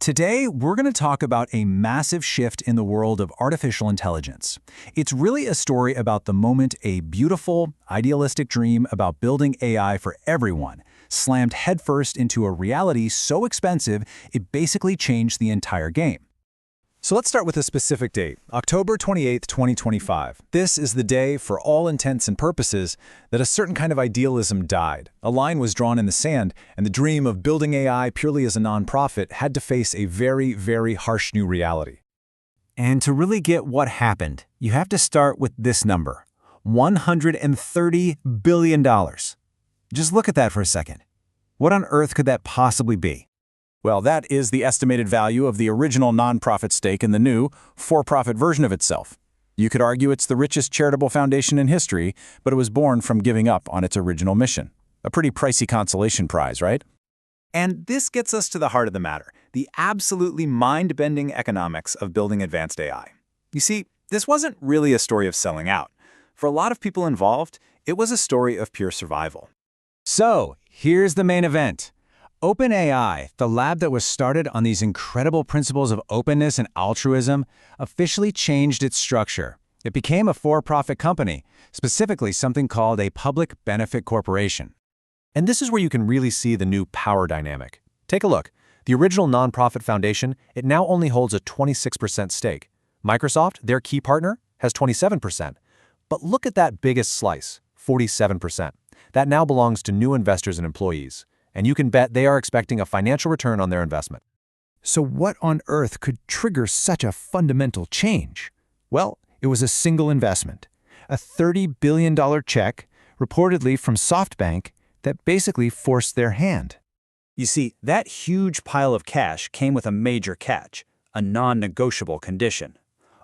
Today, we're going to talk about a massive shift in the world of artificial intelligence. It's really a story about the moment a beautiful, idealistic dream about building AI for everyone slammed headfirst into a reality so expensive it basically changed the entire game. So let's start with a specific date, October 28, 2025. This is the day, for all intents and purposes, that a certain kind of idealism died. A line was drawn in the sand, and the dream of building AI purely as a nonprofit had to face a very, very harsh new reality. And to really get what happened, you have to start with this number, $130 billion. Just look at that for a second. What on earth could that possibly be? Well, that is the estimated value of the original nonprofit stake in the new, for-profit version of itself. You could argue it's the richest charitable foundation in history, but it was born from giving up on its original mission. A pretty pricey consolation prize, right? And this gets us to the heart of the matter, the absolutely mind-bending economics of building advanced AI. You see, this wasn't really a story of selling out. For a lot of people involved, it was a story of pure survival. So, here's the main event. OpenAI, the lab that was started on these incredible principles of openness and altruism, officially changed its structure. It became a for-profit company, specifically something called a public benefit corporation. And this is where you can really see the new power dynamic. Take a look. The original nonprofit foundation, it now only holds a 26% stake. Microsoft, their key partner, has 27%. But look at that biggest slice, 47%. That now belongs to new investors and employees. And you can bet they are expecting a financial return on their investment. So what on earth could trigger such a fundamental change? Well, it was a single investment, a $30 billion check, reportedly from SoftBank, that basically forced their hand. You see, that huge pile of cash came with a major catch, a non-negotiable condition.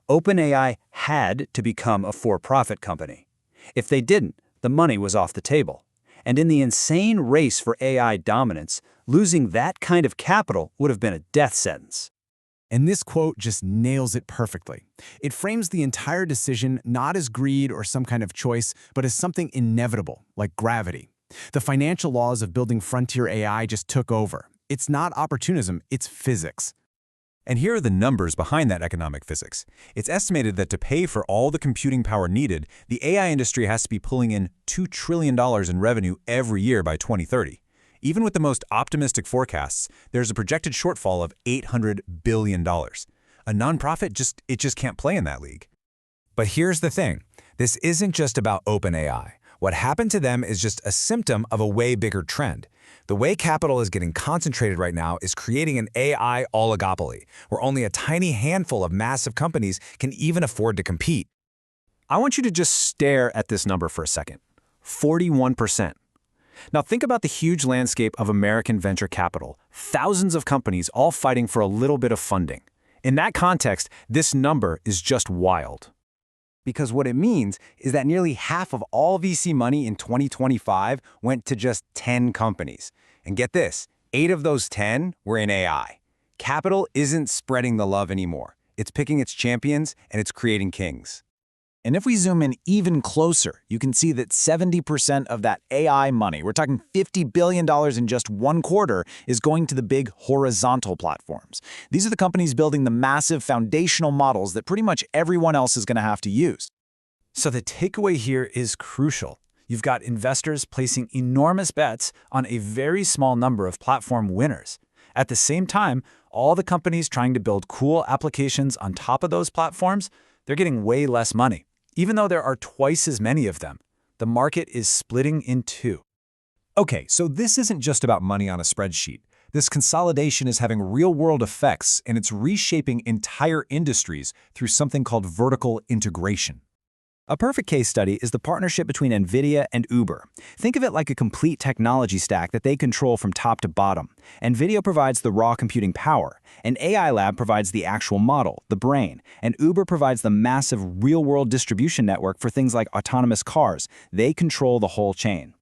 OpenAI had to become a for-profit company. If they didn't, the money was off the table. And in the insane race for AI dominance, losing that kind of capital would have been a death sentence. And this quote just nails it perfectly. It frames the entire decision not as greed or some kind of choice, but as something inevitable, like gravity. The financial laws of building frontier AI just took over. It's not opportunism, it's physics. And here are the numbers behind that economic physics. It's estimated that to pay for all the computing power needed, the AI industry has to be pulling in $2 trillion in revenue every year by 2030. Even with the most optimistic forecasts, there's a projected shortfall of $800 billion. A nonprofit just can't play in that league. But here's the thing. This isn't just about OpenAI. What happened to them is just a symptom of a way bigger trend. The way capital is getting concentrated right now is creating an AI oligopoly, where only a tiny handful of massive companies can even afford to compete. I want you to just stare at this number for a second. 41%. Now think about the huge landscape of American venture capital, thousands of companies all fighting for a little bit of funding. In that context, this number is just wild. Because what it means is that nearly half of all VC money in 2025 went to just 10 companies. And get this, 8 of those 10 were in AI. Capital isn't spreading the love anymore. It's picking its champions and it's creating kings. And if we zoom in even closer, you can see that 70% of that AI money, we're talking $50 billion in just one quarter, is going to the big horizontal platforms. These are the companies building the massive foundational models that pretty much everyone else is going to have to use. So the takeaway here is crucial. You've got investors placing enormous bets on a very small number of platform winners. At the same time, all the companies trying to build cool applications on top of those platforms, they're getting way less money. Even though there are twice as many of them, the market is splitting in two. Okay, so this isn't just about money on a spreadsheet. This consolidation is having real-world effects, and it's reshaping entire industries through something called vertical integration. A perfect case study is the partnership between NVIDIA and Uber. Think of it like a complete technology stack that they control from top to bottom. NVIDIA provides the raw computing power, an AI lab provides the actual model, the brain, and Uber provides the massive real-world distribution network for things like autonomous cars. They control the whole chain.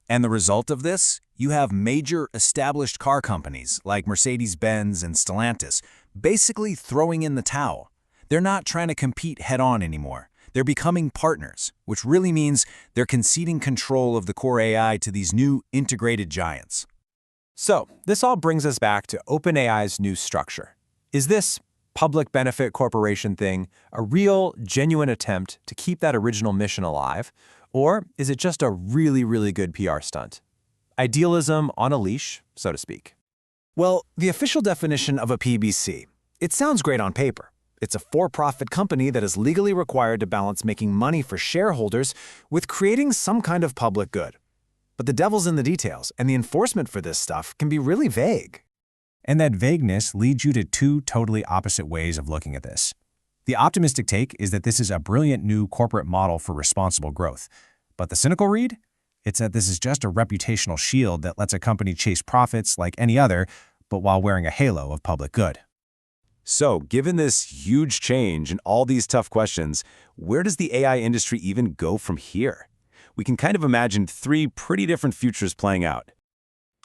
And the result of this? You have major established car companies like Mercedes-Benz and Stellantis basically throwing in the towel. They're not trying to compete head-on anymore. They're becoming partners, which really means they're conceding control of the core AI to these new integrated giants. So, this all brings us back to OpenAI's new structure. Is this public benefit corporation thing a real, genuine attempt to keep that original mission alive? Or is it just a really, really good PR stunt? Idealism on a leash, so to speak. Well, the official definition of a PBC. It sounds great on paper. It's a for-profit company that is legally required to balance making money for shareholders with creating some kind of public good. But the devil's in the details, and the enforcement for this stuff can be really vague. And that vagueness leads you to two totally opposite ways of looking at this. The optimistic take is that this is a brilliant new corporate model for responsible growth. But the cynical read? It's that this is just a reputational shield that lets a company chase profits like any other, but while wearing a halo of public good. So, given this huge change and all these tough questions, where does the AI industry even go from here? We can kind of imagine three pretty different futures playing out.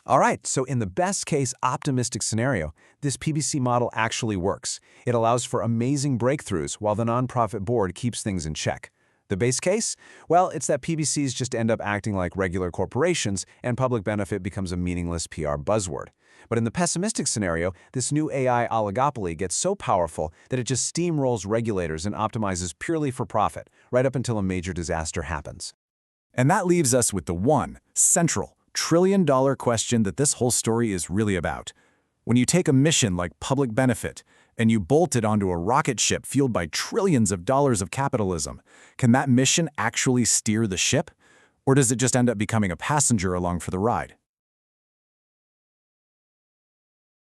All right, so in the best-case optimistic scenario, this PBC model actually works. It allows for amazing breakthroughs while the nonprofit board keeps things in check. The base case? Well, it's that PBCs just end up acting like regular corporations and public benefit becomes a meaningless PR buzzword. But in the pessimistic scenario, this new AI oligopoly gets so powerful that it just steamrolls regulators and optimizes purely for profit, right up until a major disaster happens. And that leaves us with the one central, trillion-dollar question that this whole story is really about. When you take a mission like public benefit and you bolt it onto a rocket ship fueled by trillions of dollars of capitalism, can that mission actually steer the ship? Or does it just end up becoming a passenger along for the ride?